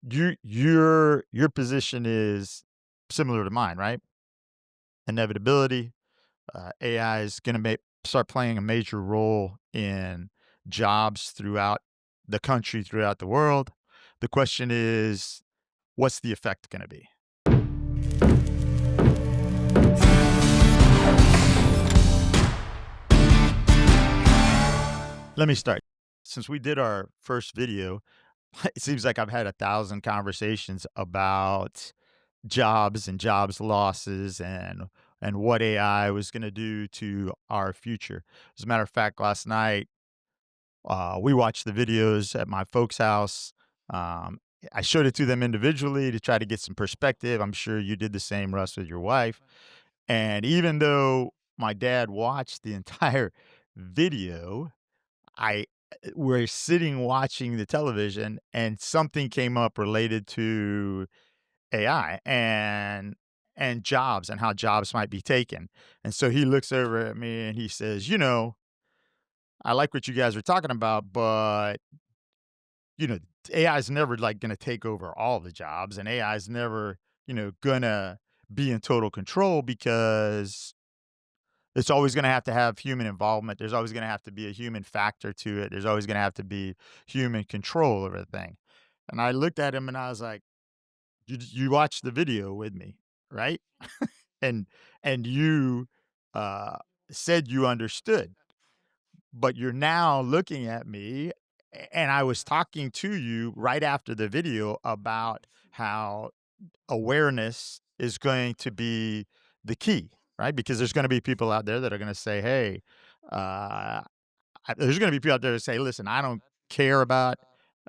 Your position is similar to mine, right? Inevitability. AI is going to start playing a major role in jobs throughout the country, throughout the world. The question is, what's the effect going to be? Let me start. Since we did our first video, it seems like I've had 1,000 conversations about jobs and jobs losses and what AI was going to do to our future. As a matter of fact, last night we watched the videos at my folks' house. Um, I showed it to them individually to try to get some perspective. I'm sure you did the same, Russ, with your wife. And even though my dad watched the entire video, I we're sitting watching the television and something came up related to AI and jobs and how jobs might be taken. And so he looks over at me and he says, I like what you guys are talking about, but you know, AI is never like going to take over all the jobs and AI is never, going to be in total control because it's always going to have human involvement. There's always going to have to be a human factor to it. There's always going to have to be human control over the thing. And I looked at him and I was like, you watched the video with me, right? And you uh, said you understood, but you're now looking at me, and I was talking to you right after the video about how awareness is going to be the key, right? Because there's going to be people out there that are going to say, "Hey, uh, there's going to be people out there that say, listen, I don't care about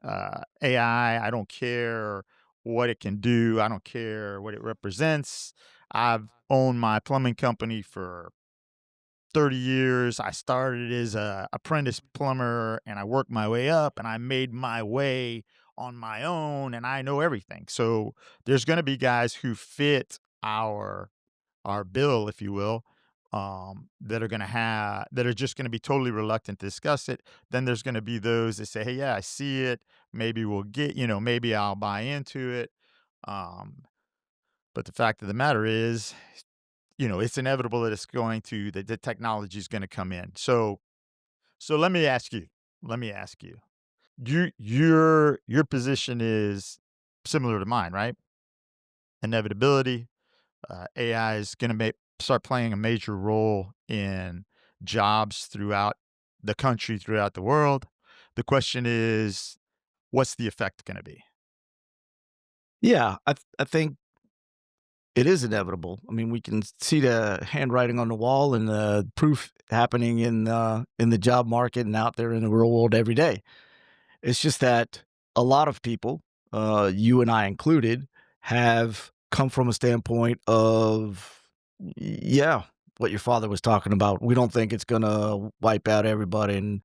AI. I don't care what it can do. I don't care what it represents. I've owned my plumbing company for 30 years. I started as a apprentice plumber and I worked my way up and I made my way on my own and I know everything." So there's going to be guys who fit our bill, if you will, that are just going to be totally reluctant to discuss it. Then there's going to be those that say, "Hey, yeah, I see it. Maybe we'll get, maybe I'll buy into it." Um, but the fact of the matter is, it's inevitable that the technology is going to come in. So let me ask you. Let me ask you. Your position is similar to mine, right? Inevitability. AI is going to start playing a major role in jobs throughout the country, throughout the world. The question is, what's the effect going to be? Yeah, I think it is inevitable. I mean, we can see the handwriting on the wall and the proof happening in the job market and out there in the real world every day. It's just that a lot of people, you and I included, have come from a standpoint of, yeah, what your father was talking about. We don't think it's gonna wipe out everybody,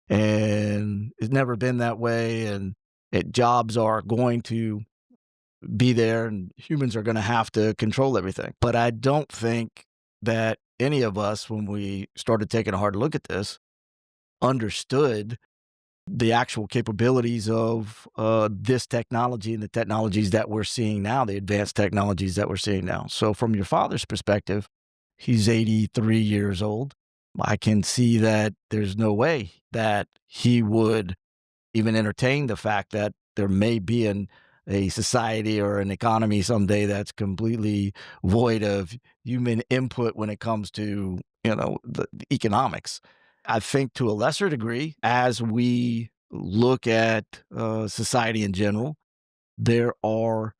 and it's never been that way, and jobs are going to be there and humans are going to have to control everything. But I don't think that any of us, when we started taking a hard look at this, understood the actual capabilities of this technology and the technologies that we're seeing now, the advanced technologies that we're seeing now. So, from your father's perspective, he's 83 years old. I can see that there's no way that he would even entertain the fact that there may be a society or an economy someday that's completely void of human input when it comes to, the economics. I think to a lesser degree, as we look at society in general, there are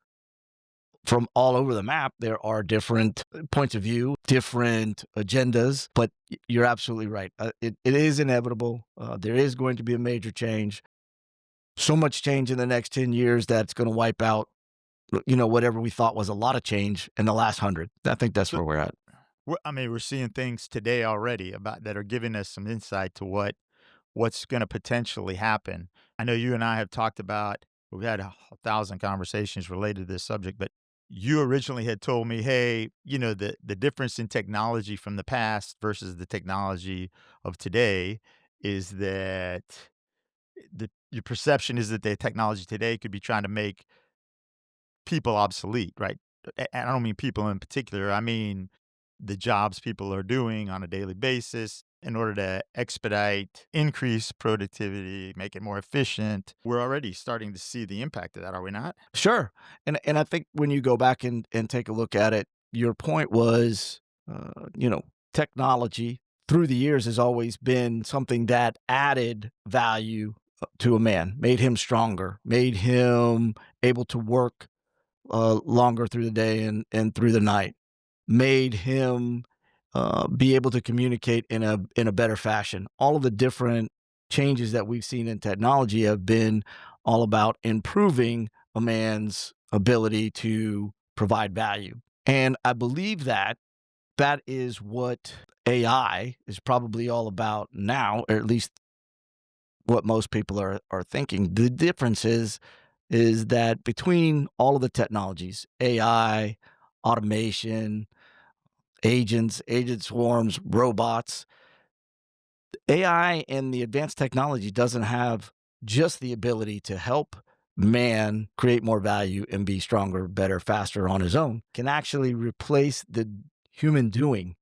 from all over the map, there are different points of view, different agendas, but you're absolutely right. It is inevitable. There is going to be a major change, so much change in the next 10 years that's going to wipe out, whatever we thought was a lot of change in the last 100. I think that's So, where we're at. I mean, we're seeing things today already about that are giving us some insight to what's going to potentially happen. I know you and I have talked about. We've had 1,000 conversations related to this subject, but you originally had told me, "Hey, the difference in technology from the past versus the technology of today is that your perception is that the technology today could be trying to make people obsolete, right? And I don't mean people in particular. I mean the jobs people are doing on a daily basis in order to expedite, increase productivity, make it more efficient. We're already starting to see the impact of that, are we not? Sure. And I think when you go back and take a look at it, your point was, you know, technology through the years has always been something that added value to a man, made him stronger, made him able to work longer through the day and through the night, made him be able to communicate in a better fashion. All of the different changes that we've seen in technology have been all about improving a man's ability to provide value. And I believe that that is what AI is probably all about now, or at least what most people are thinking. The difference is that between all of the technologies, AI, automation, agents, agent swarms, robots, AI and the advanced technology doesn't have just the ability to help man create more value and be stronger, better, faster on his own, can actually replace the human doing.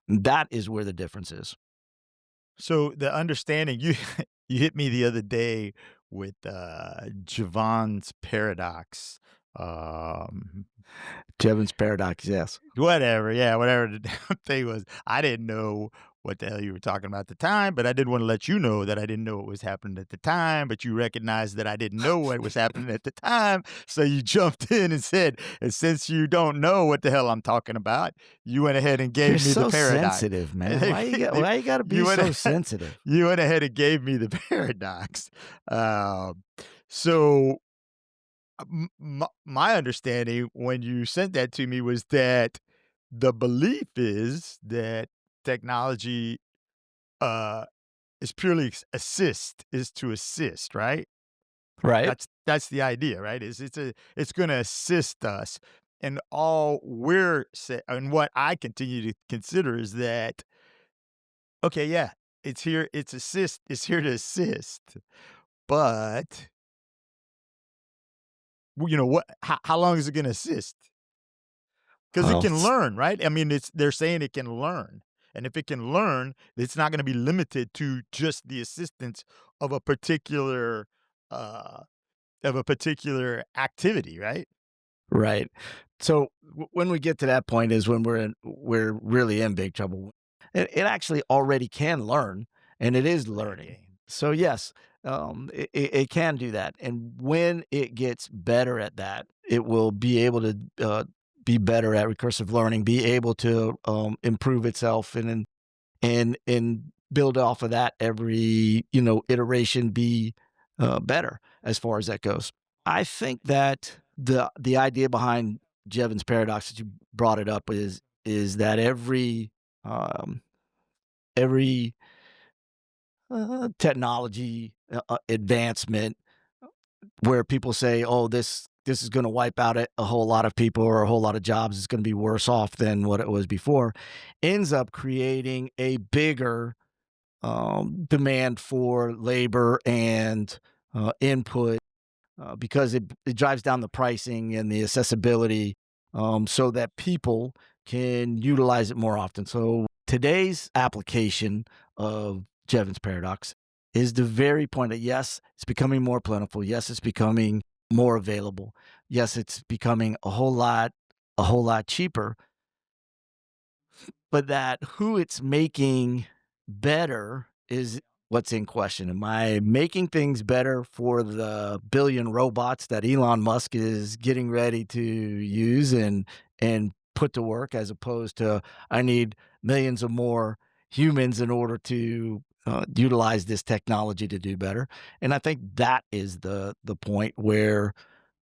That is where the difference is. So the understanding you you hit me the other day with Jevons paradox. Um, Jevons paradox, yes. Whatever, yeah, whatever the damn thing was. I didn't know what the hell you were talking about at the time, but I did wanna let you know that I didn't know what was happening at the time, but you recognized that I didn't know what was happening at the time, so you jumped in and said, "And since you don't know what the hell I'm talking about, you went ahead and You're gave me the so paradox." sensitive, man. And Why you gotta be you went so ahead sensitive? you went ahead and gave me the paradox. So my understanding when you sent that to me was that the belief is that technology uh is purely is to assist, right? Right? That's the idea, right? Is it's going to assist us, and all and what I continue to consider is that okay, yeah, it's here to assist, but how long is it going to assist? 'Cause it Well, can learn, right? I mean, they're saying it can learn, and if it can learn, it's not gonna be limited to just the assistance of a particular, uh activity, right? right. So when we get to that point is when we're really in big trouble. It actually already can learn, and it is Play a learning. game. So yes, it can do that, and when it gets better at that, it will be able to be better at recursive learning, be able to improve itself, and build off of that every iteration, be better as far as that goes. I think that the idea behind Jevons paradox that you brought it up is that um, every technology advancement where people say, "Oh, this is going to wipe out a whole lot of people or a whole lot of jobs. It's going to be worse off than what it was before," ends up creating a bigger demand for labor and input because it drives down the pricing and the accessibility so that people can utilize it more often. So today's application of Jevons paradox is the very point that yes, it's becoming more plentiful. Yes, it's becoming more available. Yes, it's becoming a whole lot cheaper, but that who it's making better is what's in question. Am I making things better for the billion robots that Elon Musk is getting ready to use and put to work, as opposed to I need millions of more humans in order to utilize this technology to do better? And I think that is the point where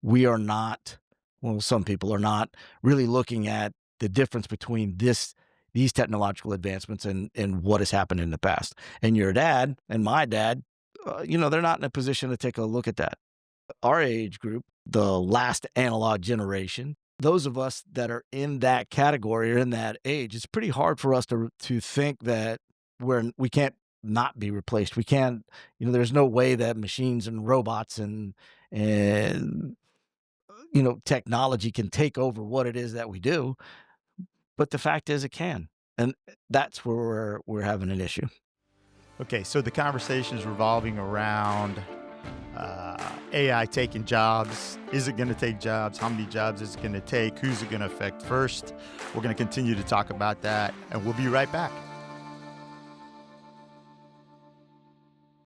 we are not, well, some people are not really looking at the difference between these technological advancements and what has happened in the past. And your dad and my dad, they're not in a position to take a look at that. Our age group, the last analog generation, those of us that are in that category or in that age, it's pretty hard for us to think that we can't not be replaced. We can't, there's no way that machines and robots and technology can take over what it is that we do, but the fact is it can. And that's where we're having an issue. Okay, so the conversation is revolving around AI taking jobs. Is it going to take jobs? How many jobs is it going to take? Who's it going to affect first? We're going to continue to talk about that, and we'll be right back.